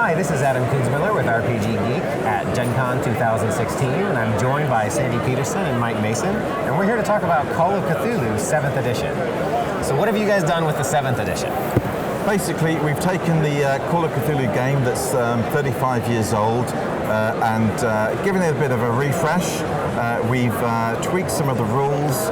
Hi, this is Adam Kunzmiller with RPG Geek at Gen Con 2016, and I'm joined by Sandy Peterson and Mike Mason, and we're here to talk about Call of Cthulhu 7th edition. So what have you guys done with the 7th edition? Basically, we've taken the Call of Cthulhu game that's 35 years old and given it a bit of a refresh. We've tweaked some of the rules,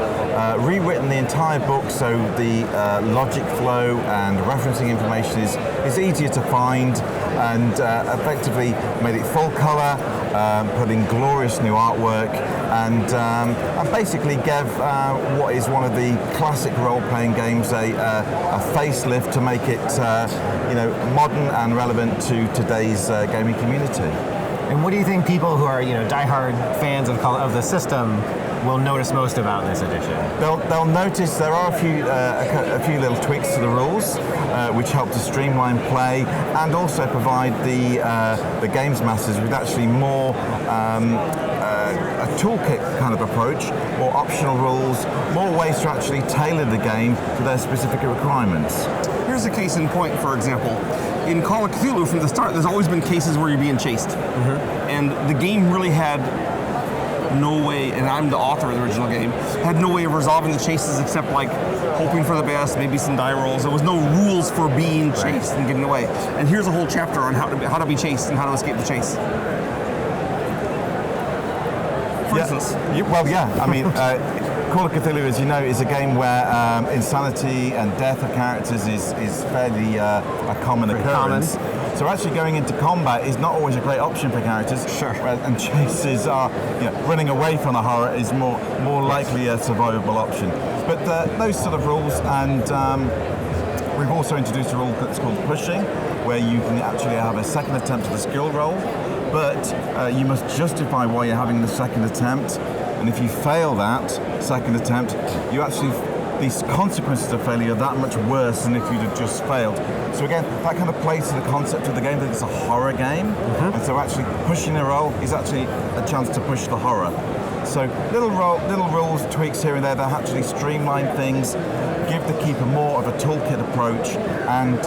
rewritten the entire book so the logic flow and referencing information is easier to find, and effectively made it full color, put in glorious new artwork, and basically gave what is one of the classic role-playing games a facelift to make it modern and relevant to today's gaming community. And what do you think people who are diehard fans of the system will notice most about this edition? They'll notice there are a few little tweaks to the rules, which help to streamline play and also provide the games masters with actually more a toolkit kind of approach, more optional rules, more ways to actually tailor the game to their specific requirements. Here's a case in point, for example. In Call of Cthulhu, from the start, there's always been cases where you're being chased. And the game really had no way, and I'm the author of the original game, had no way of resolving the chases except like hoping for the best, maybe some die rolls. There was no rules for being chased and getting away. And here's a whole chapter on how to be chased and how to escape the chase. For instance. I mean, Call of Cthulhu, as you know, is a game where insanity and death of characters is fairly a common occurrence. So actually going into combat is not always a great option for characters. Sure. And chases are, running away from the horror is more likely a survivable option. But those sort of rules, and we've also introduced a rule that's called pushing, where you can actually have a second attempt at the skill roll, but you must justify why you're having the second attempt. And if you fail that second attempt, these consequences of failure are that much worse than if you'd have just failed. So again, that kind of plays to the concept of the game that it's a horror game. And so actually pushing a roll is actually a chance to push the horror. So little rules, tweaks here and there that actually streamline things, give the keeper more of a toolkit approach, and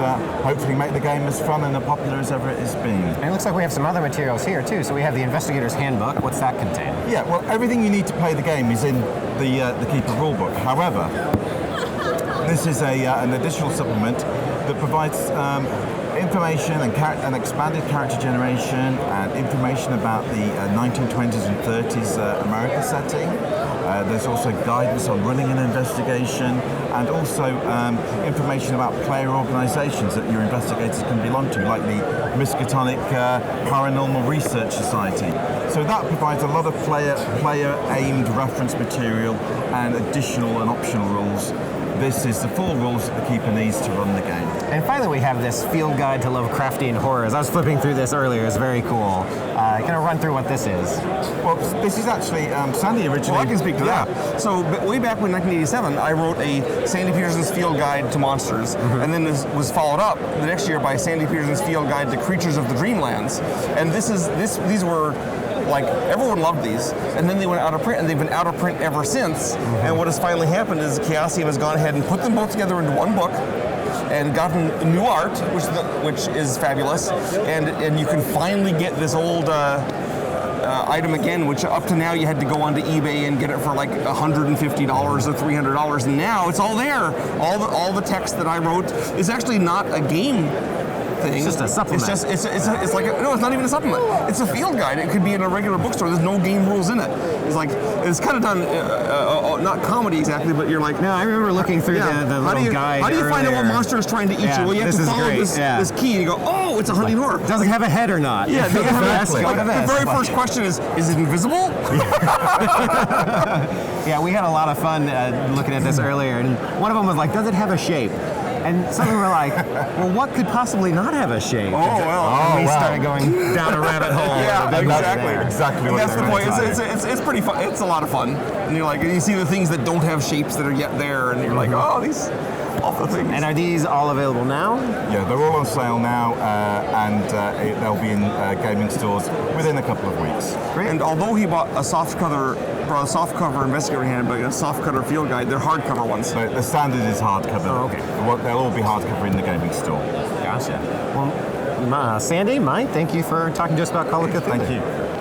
hopefully make the game as fun and as popular as ever it has been. And it looks like we have some other materials here too. So we have the Investigator's Handbook. What's that contain? Yeah, well, everything you need to play the game is in the keeper rulebook. However, this is an additional supplement that provides information and expanded character generation and information about the 1920s and 30s America setting. There's also guidance on running an investigation, and also information about player organizations that your investigators can belong to, like the Miskatonic Paranormal Research Society. So that provides a lot of player-aimed reference material and additional and optional rules. This is the full rules that the keeper needs to run the game. And finally, we have this field guide to Lovecraftian horrors. I was flipping through this earlier. It's very cool. Kind of run through what this is. Well, this is actually Sandy originally. Well, I can speak to that. So way back in 1987, I wrote a Sandy Peterson's Field Guide to Monsters, and then this was followed up the next year by Sandy Peterson's Field Guide to Creatures of the Dreamlands. And these were, like, everyone loved these, and then they went out of print, and they've been out of print ever since. And what has finally happened is Chaosium has gone ahead and put them both together into one book and gotten new art, which is fabulous, and you can finally get this old item again, which up to now you had to go onto eBay and get it for like $150 or $300, and now it's all there. All the text that I wrote is actually not a game thing. It's just a supplement. It's like no, it's not even a supplement. It's a field guide. It could be in a regular bookstore. There's no game rules in it. It's kind of done, not comedy exactly, but you're like. No, I remember looking through the little guide. How do you find out what monster is trying to eat you? Well, you have to follow this key, and you go, oh, it's a hunting horror. Does it have a head or not? Yeah, exactly. The very first question is it invisible? Yeah, we had a lot of fun looking at this earlier, and one of them was like, does it have a shape? And some of them were like, well, what could possibly not have a shape? And we started going down a rabbit hole. Yeah, exactly. What that's the point. It's pretty fun. It's a lot of fun. And you're like, and you see the things that don't have shapes that are yet there, and you're like, oh, these awful things. And are these all available now? Yeah, they're all on sale now, and they'll be in gaming stores within a couple of weeks. Great. And although he brought a softcover investigator handbook and a softcover field guide, they're hardcover ones. So the standard is hardcover. Oh, okay. They'll all be hardcover in the gaming store. Gotcha. Well, Sandy, Mike, thank you for talking to us about Call of Cthulhu. Thank you.